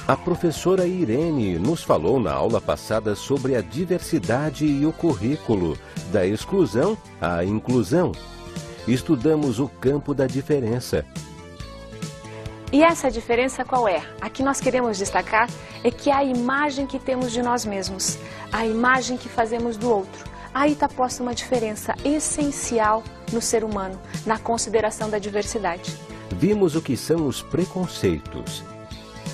A professora Irene nos falou na aula passada sobre a diversidade e o currículo, da exclusão à inclusão. Estudamos o campo da diferença. E essa diferença qual é? A que nós queremos destacar é que é a imagem que temos de nós mesmos, a imagem que fazemos do outro. Aí está posta uma diferença essencial no ser humano, na consideração da diversidade. Vimos o que são os preconceitos.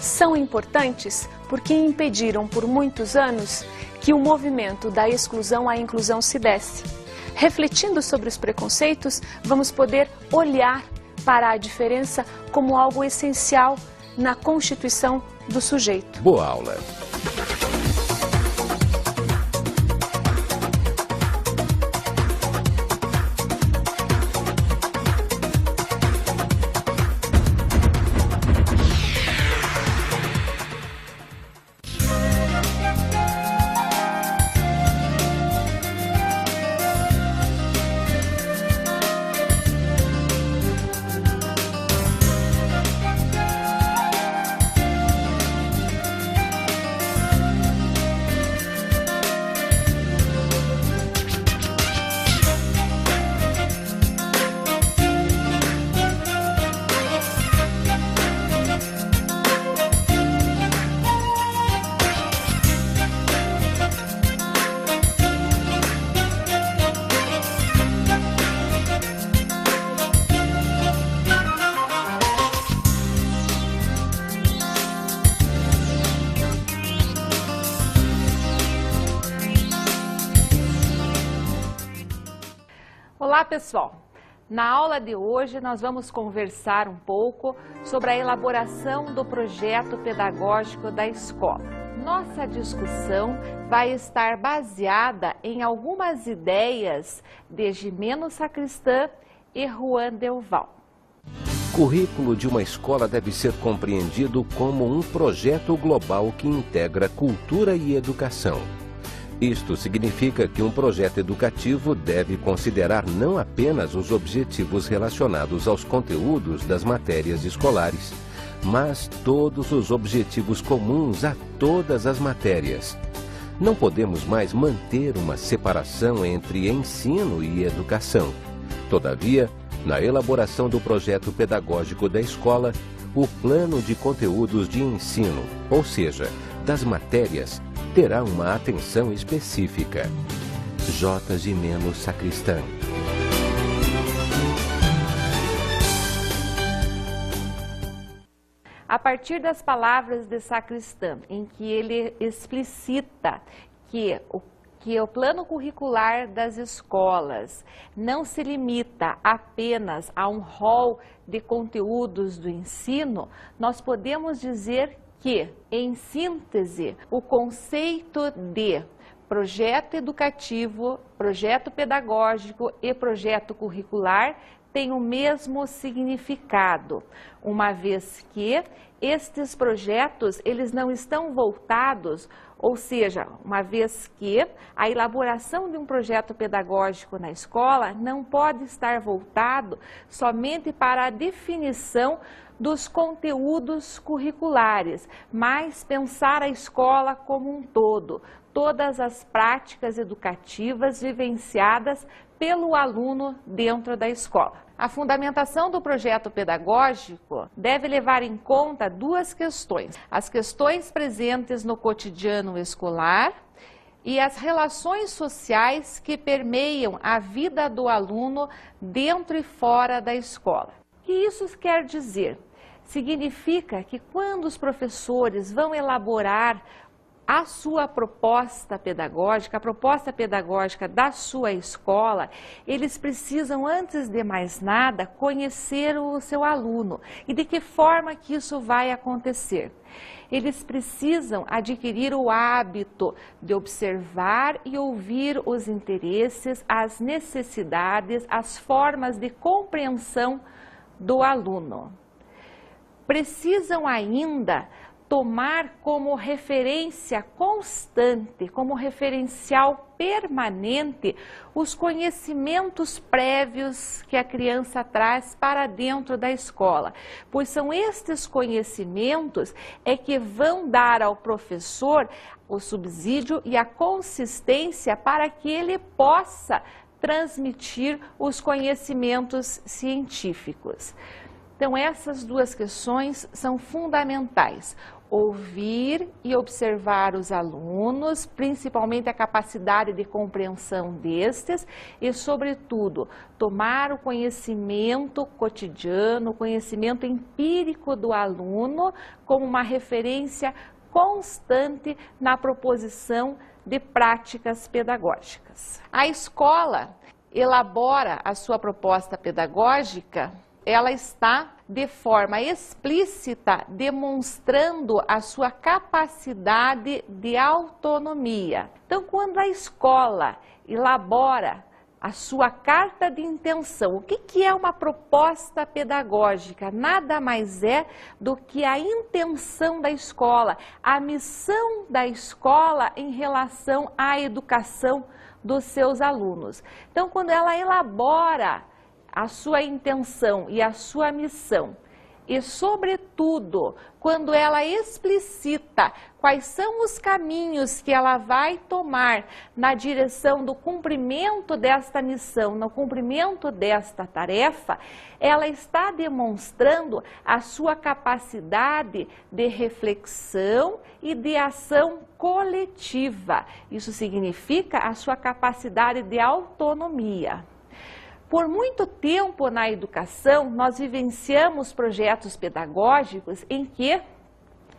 São importantes porque impediram por muitos anos que o movimento da exclusão à inclusão se desse. Refletindo sobre os preconceitos, vamos poder olhar para a diferença como algo essencial na constituição do sujeito. Boa aula! Olá pessoal, na aula de hoje nós vamos conversar um pouco sobre a elaboração do projeto pedagógico da escola. Nossa discussão vai estar baseada em algumas ideias de Gimeno Sacristã e Juan Delval. Currículo de uma escola deve ser compreendido como um projeto global que integra cultura e educação. Isto significa que um projeto educativo deve considerar não apenas os objetivos relacionados aos conteúdos das matérias escolares, mas todos os objetivos comuns a todas as matérias. Não podemos mais manter uma separação entre ensino e educação. Todavia, na elaboração do projeto pedagógico da escola, o plano de conteúdos de ensino, ou seja, das matérias, terá uma atenção específica. J. Gimeno Sacristã. A partir das palavras de Sacristã, em que ele explicita que o plano curricular das escolas não se limita apenas a um rol de conteúdos do ensino, nós podemos dizer que, em síntese, o conceito de projeto educativo, projeto pedagógico e projeto curricular tem o mesmo significado, uma vez que estes projetos eles não estão voltados, ou seja, uma vez que a elaboração de um projeto pedagógico na escola não pode estar voltado somente para a definição dos conteúdos curriculares, mas pensar a escola como um todo, todas as práticas educativas vivenciadas pelo aluno dentro da escola. A fundamentação do projeto pedagógico deve levar em conta duas questões: as questões presentes no cotidiano escolar e as relações sociais que permeiam a vida do aluno dentro e fora da escola. O que isso quer dizer? Significa que quando os professores vão elaborar a sua proposta pedagógica, a proposta pedagógica da sua escola, eles precisam, antes de mais nada, conhecer o seu aluno. E de que forma que isso vai acontecer? Eles precisam adquirir o hábito de observar e ouvir os interesses, as necessidades, as formas de compreensão do aluno. Precisam ainda tomar como referência constante, como referencial permanente, os conhecimentos prévios que a criança traz para dentro da escola, pois são estes conhecimentos que vão dar ao professor o subsídio e a consistência para que ele possa transmitir os conhecimentos científicos. Então, essas duas questões são fundamentais. Ouvir e observar os alunos, principalmente a capacidade de compreensão destes e, sobretudo, tomar o conhecimento cotidiano, o conhecimento empírico do aluno como uma referência constante na proposição de práticas pedagógicas. A escola elabora a sua proposta pedagógica, ela está de forma explícita demonstrando a sua capacidade de autonomia. Então, quando a escola elabora a sua carta de intenção, o que é uma proposta pedagógica? Nada mais é do que a intenção da escola, a missão da escola em relação à educação dos seus alunos. Então, quando ela elabora a sua intenção e a sua missão, e, sobretudo, quando ela explicita quais são os caminhos que ela vai tomar na direção do cumprimento desta missão, no cumprimento desta tarefa, ela está demonstrando a sua capacidade de reflexão e de ação coletiva. Isso significa a sua capacidade de autonomia. Por muito tempo na educação, nós vivenciamos projetos pedagógicos em que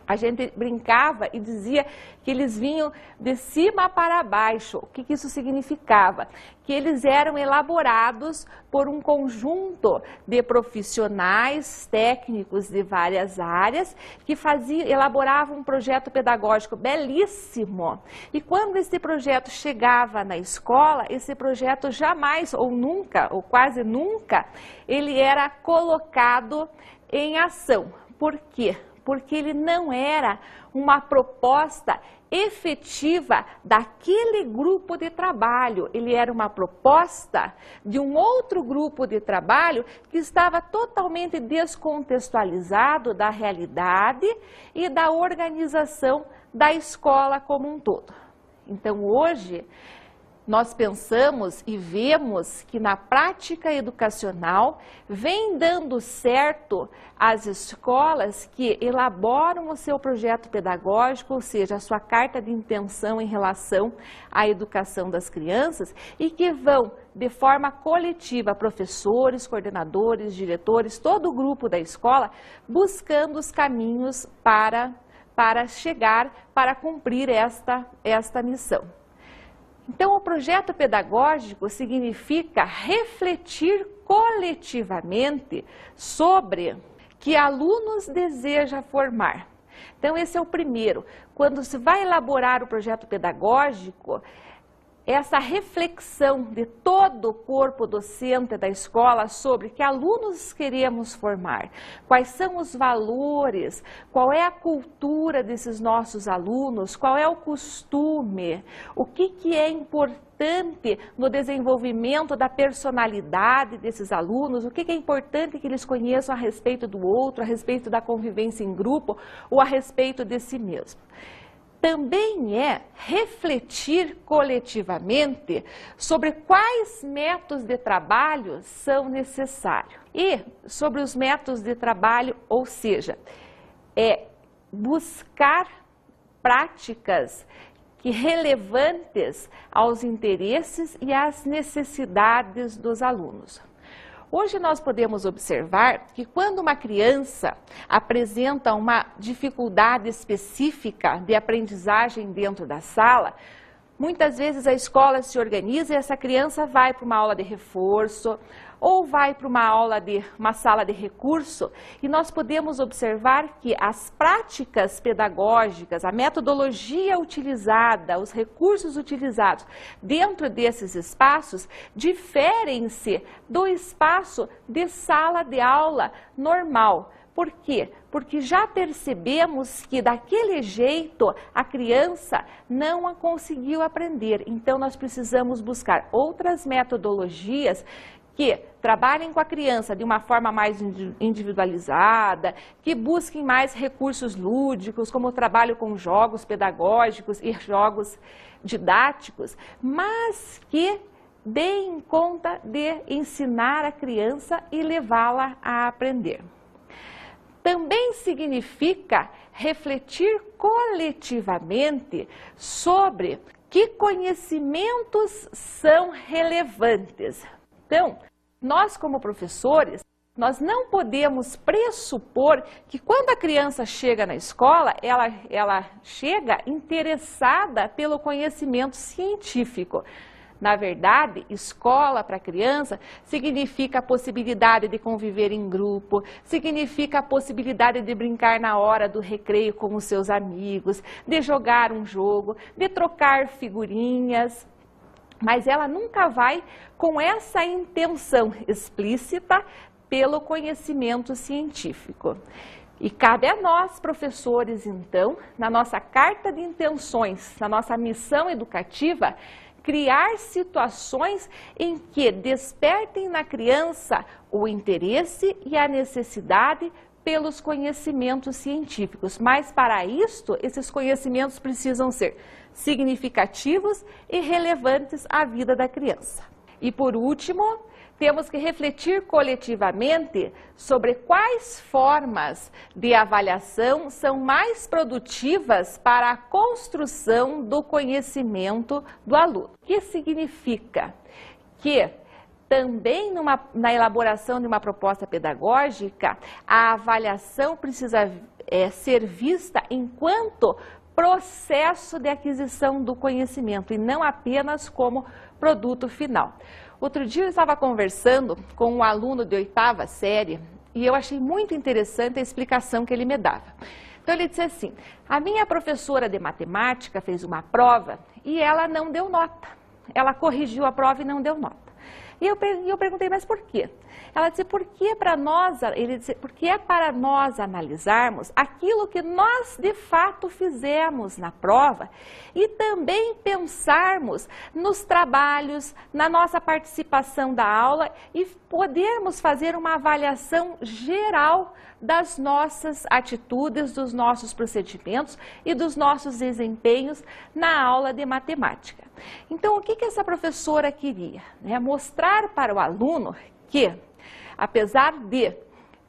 a gente brincava e dizia que eles vinham de cima para baixo. O que isso significava? Que eles eram elaborados por um conjunto de profissionais, técnicos de várias áreas, que elaboravam um projeto pedagógico belíssimo. E quando esse projeto chegava na escola, esse projeto jamais, ou nunca, ou quase nunca, ele era colocado em ação. Por quê? Porque ele não era uma proposta efetiva daquele grupo de trabalho. Ele era uma proposta de um outro grupo de trabalho que estava totalmente descontextualizado da realidade e da organização da escola como um todo. Então, hoje, nós pensamos e vemos que na prática educacional vem dando certo as escolas que elaboram o seu projeto pedagógico, ou seja, a sua carta de intenção em relação à educação das crianças, e que vão de forma coletiva, professores, coordenadores, diretores, todo o grupo da escola, buscando os caminhos para chegar, para cumprir esta missão. Então, o projeto pedagógico significa refletir coletivamente sobre que alunos deseja formar. Então, esse é o primeiro. Quando se vai elaborar o projeto pedagógico, essa reflexão de todo o corpo docente da escola sobre que alunos queremos formar, quais são os valores, qual é a cultura desses nossos alunos, qual é o costume, o que é importante no desenvolvimento da personalidade desses alunos, o que é importante que eles conheçam a respeito do outro, a respeito da convivência em grupo ou a respeito de si mesmo. Também é refletir coletivamente sobre quais métodos de trabalho são necessários. E sobre os métodos de trabalho, ou seja, buscar práticas relevantes aos interesses e às necessidades dos alunos. Hoje nós podemos observar que quando uma criança apresenta uma dificuldade específica de aprendizagem dentro da sala, muitas vezes a escola se organiza e essa criança vai para uma aula de reforço ou vai para uma sala de recurso, e nós podemos observar que as práticas pedagógicas, a metodologia utilizada, os recursos utilizados dentro desses espaços diferem-se do espaço de sala de aula normal. Por quê? Porque já percebemos que daquele jeito a criança não conseguiu aprender. Então nós precisamos buscar outras metodologias que trabalhem com a criança de uma forma mais individualizada, que busquem mais recursos lúdicos, como o trabalho com jogos pedagógicos e jogos didáticos, mas que deem conta de ensinar a criança e levá-la a aprender. Também significa refletir coletivamente sobre que conhecimentos são relevantes. Então, nós como professores, nós não podemos pressupor que quando a criança chega na escola, ela chega interessada pelo conhecimento científico. Na verdade, escola para criança significa a possibilidade de conviver em grupo, significa a possibilidade de brincar na hora do recreio com os seus amigos, de jogar um jogo, de trocar figurinhas. Mas ela nunca vai com essa intenção explícita pelo conhecimento científico. E cabe a nós, professores, então, na nossa carta de intenções, na nossa missão educativa, criar situações em que despertem na criança o interesse e a necessidade pelos conhecimentos científicos. Mas para isto, esses conhecimentos precisam ser significativos e relevantes à vida da criança. E por último, temos que refletir coletivamente sobre quais formas de avaliação são mais produtivas para a construção do conhecimento do aluno. O que significa que também na elaboração de uma proposta pedagógica, a avaliação precisa ser vista enquanto processo de aquisição do conhecimento e não apenas como produto final. Outro dia eu estava conversando com um aluno de 8ª série e eu achei muito interessante a explicação que ele me dava. Então ele disse assim, a minha professora de matemática fez uma prova e ela não deu nota. Ela corrigiu a prova e não deu nota. E eu perguntei, mas por quê? Ela disse, porque é para nós analisarmos aquilo que nós de fato fizemos na prova e também pensarmos nos trabalhos, na nossa participação da aula e podermos fazer uma avaliação geral das nossas atitudes, dos nossos procedimentos e dos nossos desempenhos na aula de matemática. Então, o que essa professora queria? Mostrar para o aluno que, apesar de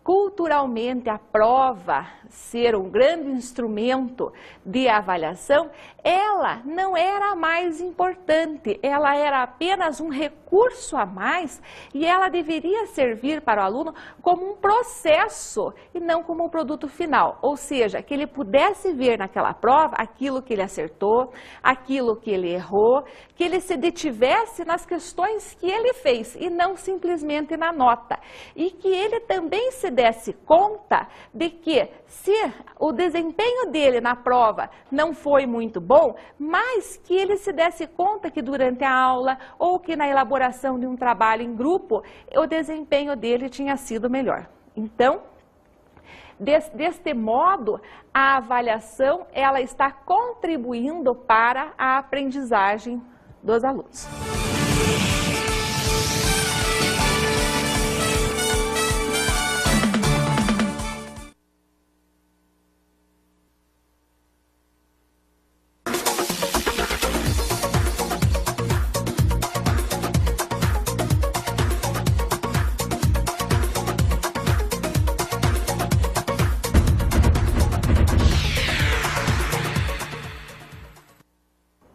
culturalmente a prova ser um grande instrumento de avaliação, ela não era a mais importante, ela era apenas um recurso a mais e ela deveria servir para o aluno como um processo e não como um produto final, ou seja, que ele pudesse ver naquela prova aquilo que ele acertou, aquilo que ele errou, que ele se detivesse nas questões que ele fez e não simplesmente na nota, e que ele também se desse conta de que se o desempenho dele na prova não foi muito bom, mas que ele se desse conta que durante a aula ou que na elaboração de um trabalho em grupo, o desempenho dele tinha sido melhor. Então, deste modo, a avaliação ela está contribuindo para a aprendizagem dos alunos.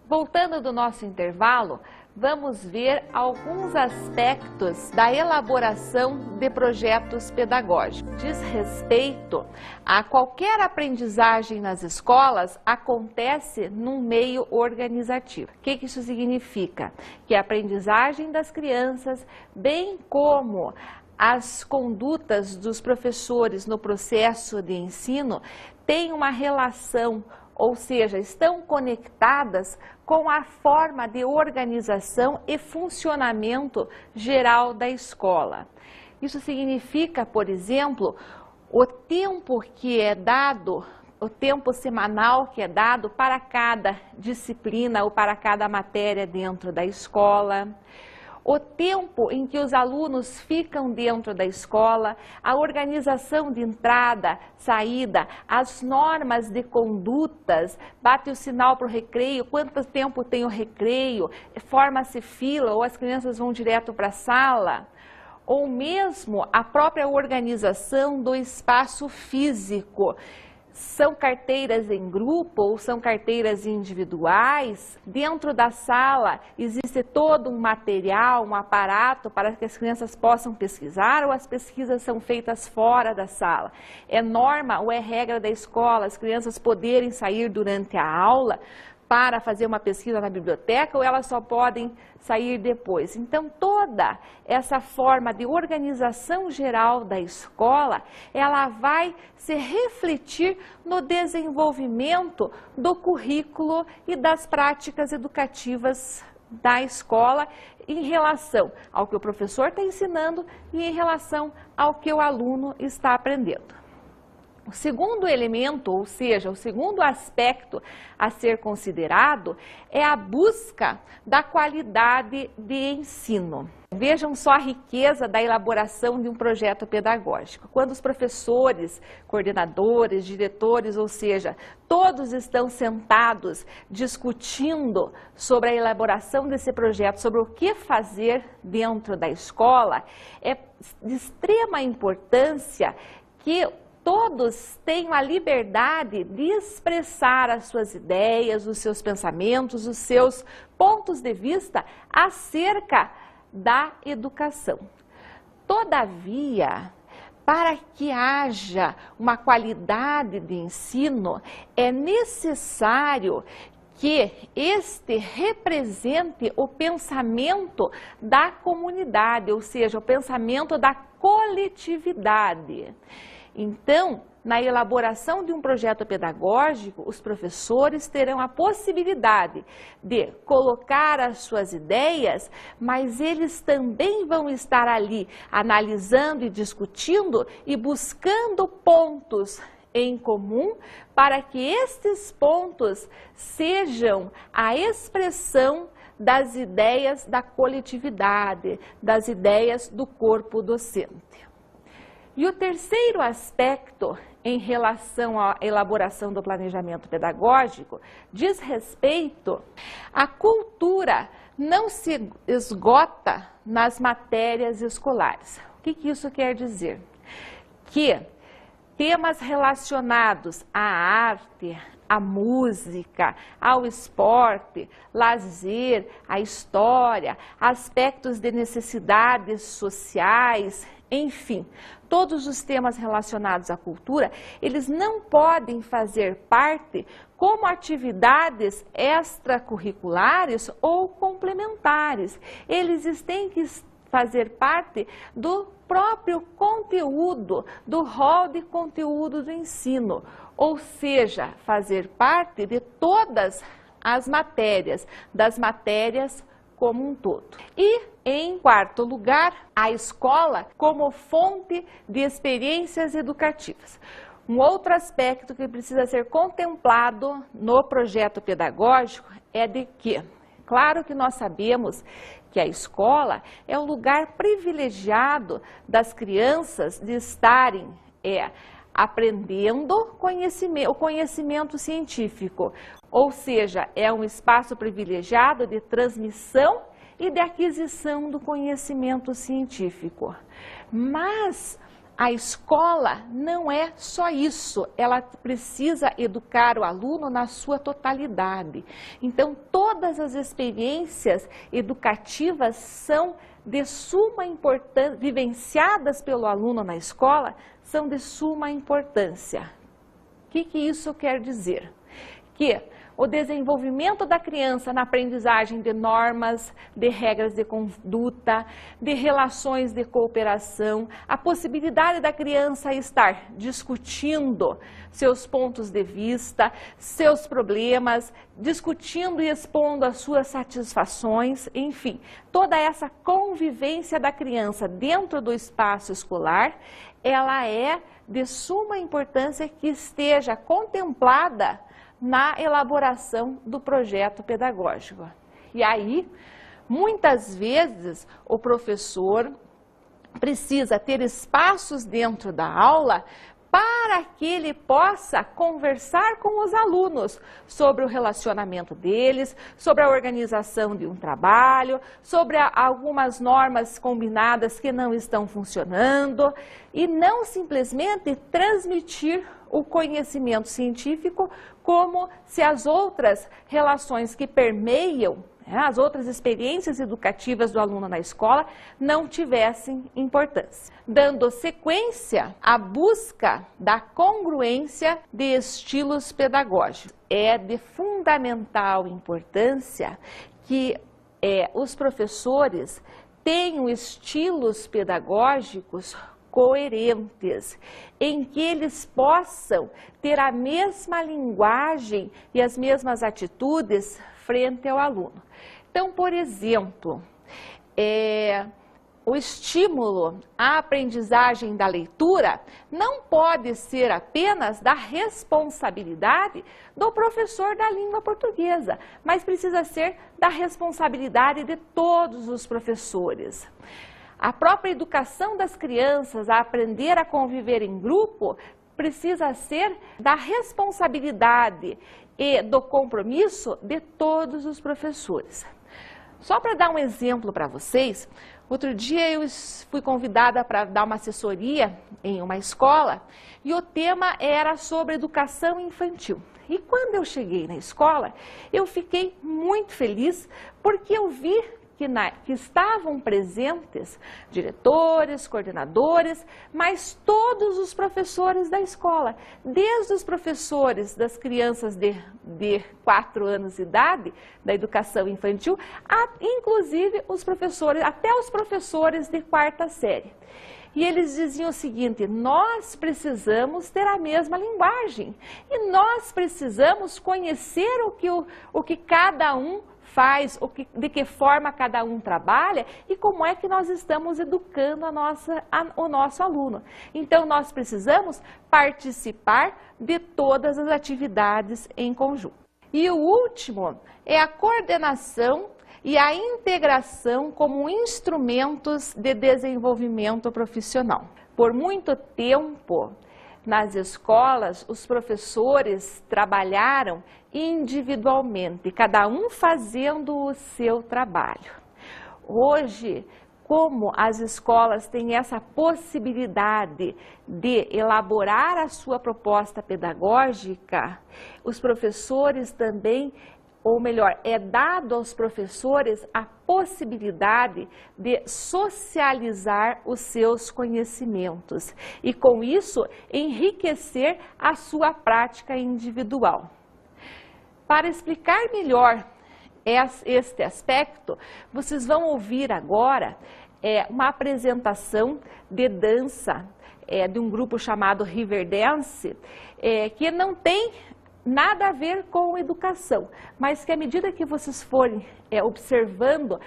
Voltando do nosso intervalo, vamos ver alguns aspectos da elaboração de projetos pedagógicos. Diz respeito a qualquer aprendizagem nas escolas acontece num meio organizativo. O que isso significa? Que a aprendizagem das crianças, bem como as condutas dos professores no processo de ensino, têm uma relação, ou seja, estão conectadas com a forma de organização e funcionamento geral da escola. Isso significa, por exemplo, o tempo que é dado, o tempo semanal que é dado para cada disciplina ou para cada matéria dentro da escola, o tempo em que os alunos ficam dentro da escola, a organização de entrada, saída, as normas de condutas, bate o sinal para o recreio, quanto tempo tem o recreio, forma-se fila ou as crianças vão direto para a sala, ou mesmo a própria organização do espaço físico. São carteiras em grupo ou são carteiras individuais? Dentro da sala existe todo um material, um aparato para que as crianças possam pesquisar ou as pesquisas são feitas fora da sala? É norma ou é regra da escola as crianças poderem sair durante a aula para fazer uma pesquisa na biblioteca ou elas só podem sair depois? Então, toda essa forma de organização geral da escola, ela vai se refletir no desenvolvimento do currículo e das práticas educativas da escola em relação ao que o professor está ensinando e em relação ao que o aluno está aprendendo. O segundo elemento, ou seja, o segundo aspecto a ser considerado é a busca da qualidade de ensino. Vejam só a riqueza da elaboração de um projeto pedagógico. Quando os professores, coordenadores, diretores, ou seja, todos estão sentados discutindo sobre a elaboração desse projeto, sobre o que fazer dentro da escola, é de extrema importância que todos tenham a liberdade de expressar as suas ideias, os seus pensamentos, os seus pontos de vista acerca da educação. Todavia, para que haja uma qualidade de ensino, é necessário que este represente o pensamento da comunidade, ou seja, o pensamento da coletividade. Então, na elaboração de um projeto pedagógico, os professores terão a possibilidade de colocar as suas ideias, mas eles também vão estar ali analisando e discutindo e buscando pontos em comum para que estes pontos sejam a expressão das ideias da coletividade, das ideias do corpo docente. E o terceiro aspecto em relação à elaboração do planejamento pedagógico diz respeito à cultura não se esgota nas matérias escolares. O que isso quer dizer? Que temas relacionados à arte, à música, ao esporte, lazer, à história, aspectos de necessidades sociais, enfim, todos os temas relacionados à cultura, eles não podem fazer parte como atividades extracurriculares ou complementares. Eles têm que fazer parte do próprio conteúdo, do rol de conteúdo do ensino, ou seja, fazer parte de todas as matérias, das matérias como um todo. E, em quarto lugar, a escola como fonte de experiências educativas. Um outro aspecto que precisa ser contemplado no projeto pedagógico é de que, claro que nós sabemos que a escola é o lugar privilegiado das crianças de estarem aprendendo o conhecimento científico, ou seja, é um espaço privilegiado de transmissão e de aquisição do conhecimento científico. Mas a escola não é só isso, ela precisa educar o aluno na sua totalidade. Então, todas as experiências educativas são de suma importância, vivenciadas pelo aluno na escola, são de suma importância. O que isso quer dizer? Que o desenvolvimento da criança na aprendizagem de normas, de regras de conduta, de relações de cooperação, a possibilidade da criança estar discutindo seus pontos de vista, seus problemas, discutindo e expondo as suas satisfações, enfim, toda essa convivência da criança dentro do espaço escolar, ela é de suma importância que esteja contemplada na elaboração do projeto pedagógico. E aí, muitas vezes, o professor precisa ter espaços dentro da aula para que ele possa conversar com os alunos sobre o relacionamento deles, sobre a organização de um trabalho, sobre algumas normas combinadas que não estão funcionando, e não simplesmente transmitir o conhecimento científico como se as outras relações que permeiam, as outras experiências educativas do aluno na escola não tivessem importância. Dando sequência à busca da congruência de estilos pedagógicos. É de fundamental importância que os professores tenham estilos pedagógicos coerentes, em que eles possam ter a mesma linguagem e as mesmas atitudes frente ao aluno. Então, por exemplo, o estímulo à aprendizagem da leitura não pode ser apenas da responsabilidade do professor da língua portuguesa, mas precisa ser da responsabilidade de todos os professores. A própria educação das crianças a aprender a conviver em grupo precisa ser da responsabilidade e do compromisso de todos os professores. Só para dar um exemplo para vocês, outro dia eu fui convidada para dar uma assessoria em uma escola e o tema era sobre educação infantil. E quando eu cheguei na escola, eu fiquei muito feliz porque eu vi que estavam presentes diretores, coordenadores, mas todos os professores da escola, desde os professores das crianças de 4 anos de idade, da educação infantil, inclusive os professores, até os professores de 4ª série. E eles diziam o seguinte: nós precisamos ter a mesma linguagem e nós precisamos conhecer o que cada um faz, de que forma cada um trabalha e como é que nós estamos educando o nosso aluno. Então, nós precisamos participar de todas as atividades em conjunto. E o último é a coordenação e a integração como instrumentos de desenvolvimento profissional. Por muito tempo, nas escolas, os professores trabalharam individualmente, cada um fazendo o seu trabalho. Hoje, como as escolas têm essa possibilidade de elaborar a sua proposta pedagógica, os professores também, ou melhor, é dado aos professores a possibilidade de socializar os seus conhecimentos e, com isso, enriquecer a sua prática individual. Para explicar melhor este aspecto, vocês vão ouvir agora uma apresentação de dança de um grupo chamado Riverdance, que não tem nada a ver com educação, mas que à medida que vocês forem observando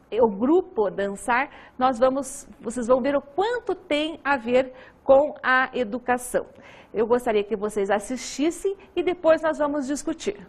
o grupo dançar, vocês vão ver o quanto tem a ver com a educação. Eu gostaria que vocês assistissem e depois nós vamos discutir.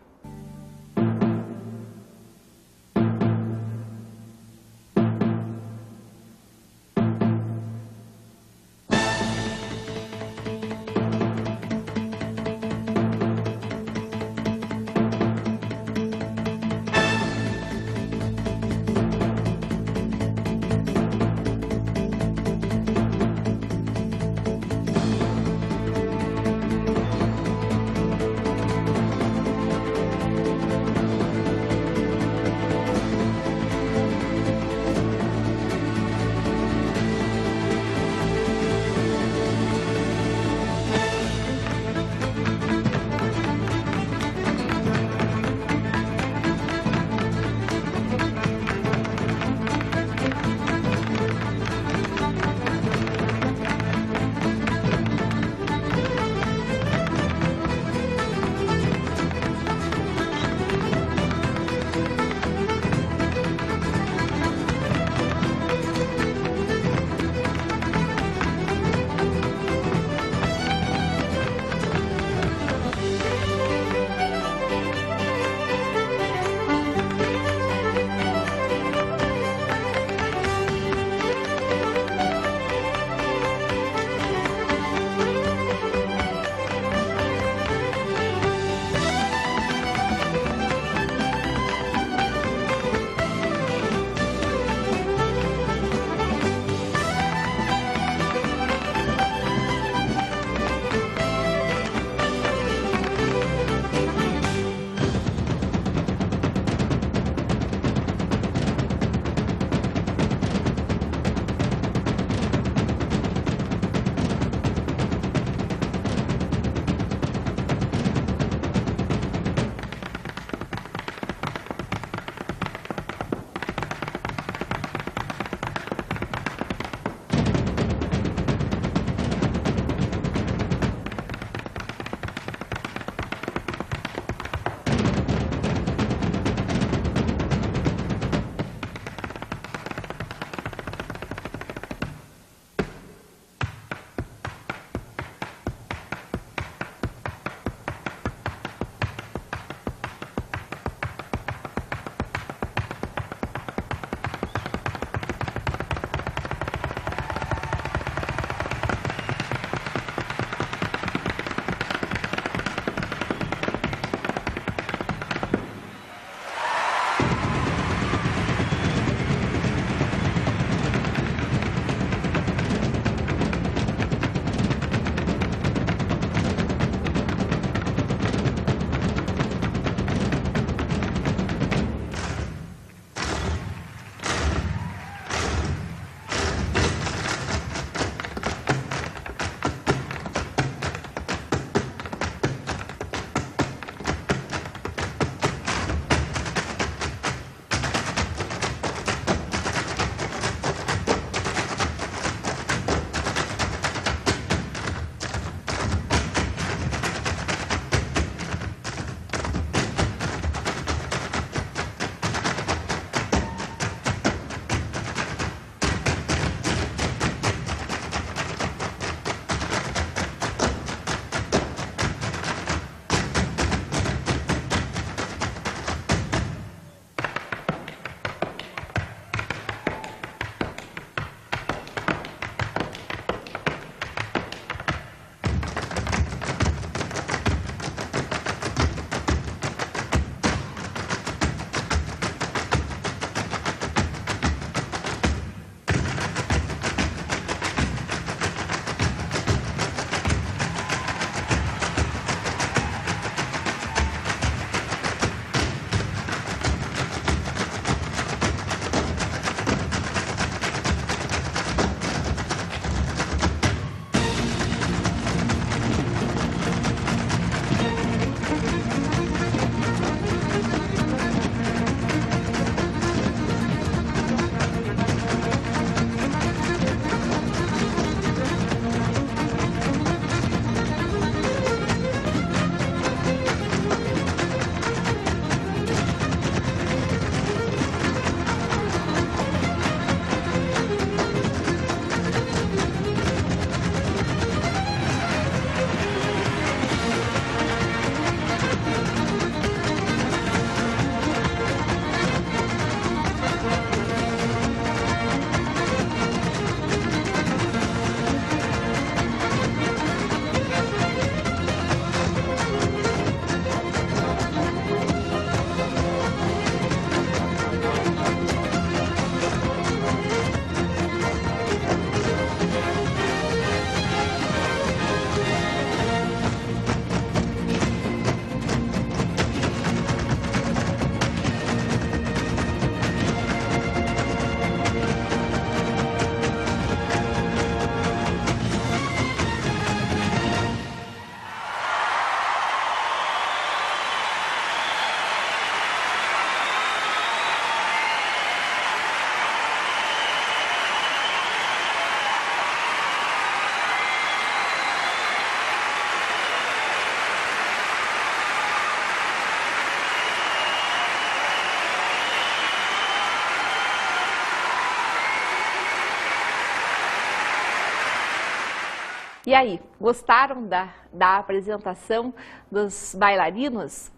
E aí, gostaram da apresentação dos bailarinos?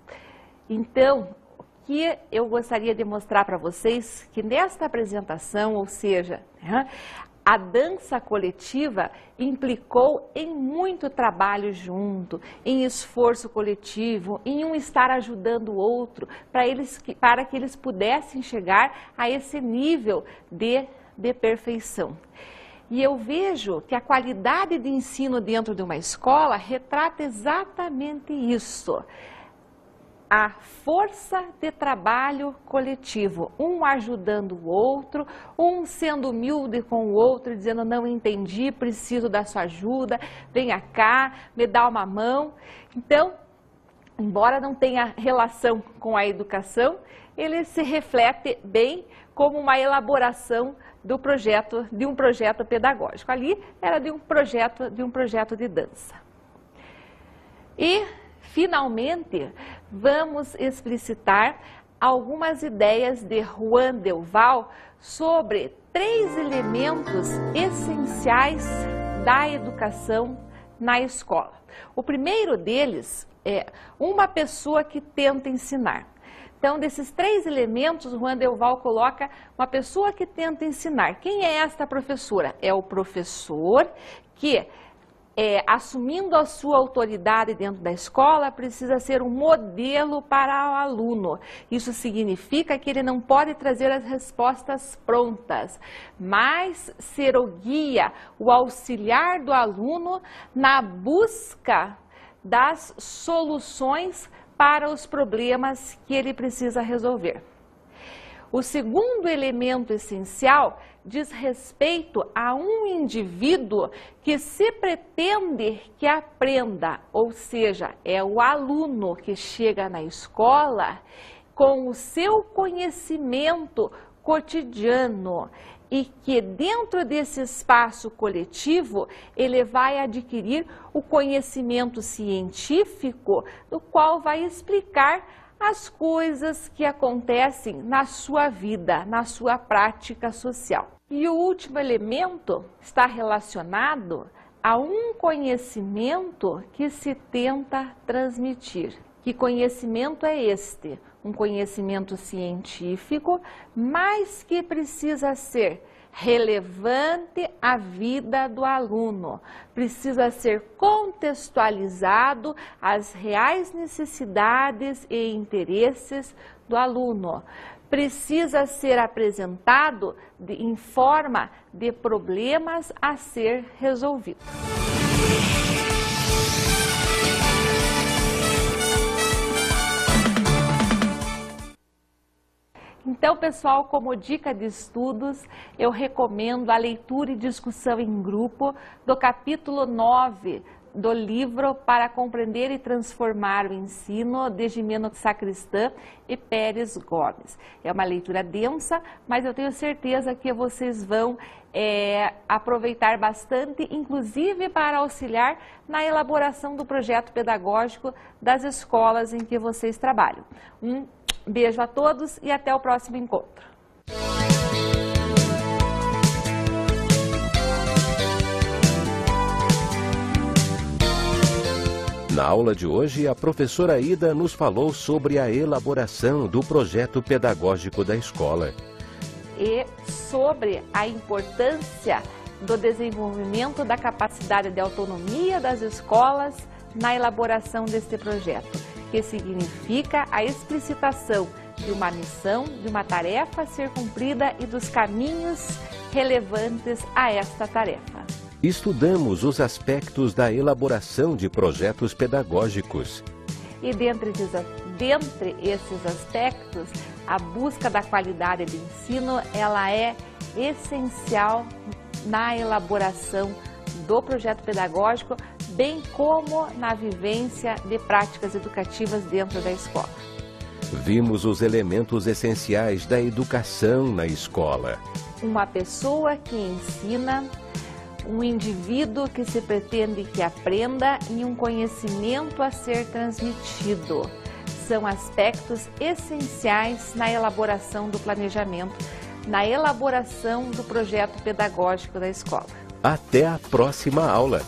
Então, o que eu gostaria de mostrar para vocês que nesta apresentação, ou seja, a dança coletiva implicou em muito trabalho junto, em esforço coletivo, em um estar ajudando o outro, para que eles pudessem chegar a esse nível de perfeição. E eu vejo que a qualidade de ensino dentro de uma escola retrata exatamente isso. A força de trabalho coletivo, um ajudando o outro, um sendo humilde com o outro, dizendo não entendi, preciso da sua ajuda, venha cá, me dá uma mão. Então, embora não tenha relação com a educação, ele se reflete bem como uma elaboração de um projeto pedagógico. Ali era de um projeto de dança. E, finalmente, vamos explicitar algumas ideias de Juan Delval sobre 3 elementos essenciais da educação na escola. O primeiro deles é uma pessoa que tenta ensinar. Então, desses 3 elementos, Juan Delval coloca uma pessoa que tenta ensinar. Quem é esta professora? É o professor que, assumindo a sua autoridade dentro da escola, precisa ser um modelo para o aluno. Isso significa que ele não pode trazer as respostas prontas, mas ser o guia, o auxiliar do aluno na busca das soluções para os problemas que ele precisa resolver. O segundo elemento essencial diz respeito a um indivíduo que se pretende que aprenda, ou seja, é o aluno que chega na escola com o seu conhecimento cotidiano e que dentro desse espaço coletivo ele vai adquirir o conhecimento científico, do qual vai explicar as coisas que acontecem na sua vida, na sua prática social. E o último elemento está relacionado a um conhecimento que se tenta transmitir. Que conhecimento é este? Um conhecimento científico, mas que precisa ser relevante à vida do aluno, precisa ser contextualizado às reais necessidades e interesses do aluno, precisa ser apresentado em forma de problemas a ser resolvidos. Então, pessoal, como dica de estudos, eu recomendo a leitura e discussão em grupo do capítulo 9 do livro Para Compreender e Transformar o Ensino, de Gimeno Sacristã e Pérez Gomes. É uma leitura densa, mas eu tenho certeza que vocês vão aproveitar bastante, inclusive para auxiliar na elaboração do projeto pedagógico das escolas em que vocês trabalham. Um beijo a todos e até o próximo encontro. Na aula de hoje, a professora Ida nos falou sobre a elaboração do projeto pedagógico da escola. E sobre a importância do desenvolvimento da capacidade de autonomia das escolas na elaboração deste projeto, que significa a explicitação de uma missão, de uma tarefa a ser cumprida e dos caminhos relevantes a esta tarefa. Estudamos os aspectos da elaboração de projetos pedagógicos. E dentre esses aspectos, a busca da qualidade de ensino, ela é essencial na elaboração do projeto pedagógico, bem como na vivência de práticas educativas dentro da escola. Vimos os elementos essenciais da educação na escola. Uma pessoa que ensina, um indivíduo que se pretende que aprenda e um conhecimento a ser transmitido. São aspectos essenciais na elaboração do planejamento, na elaboração do projeto pedagógico da escola. Até a próxima aula!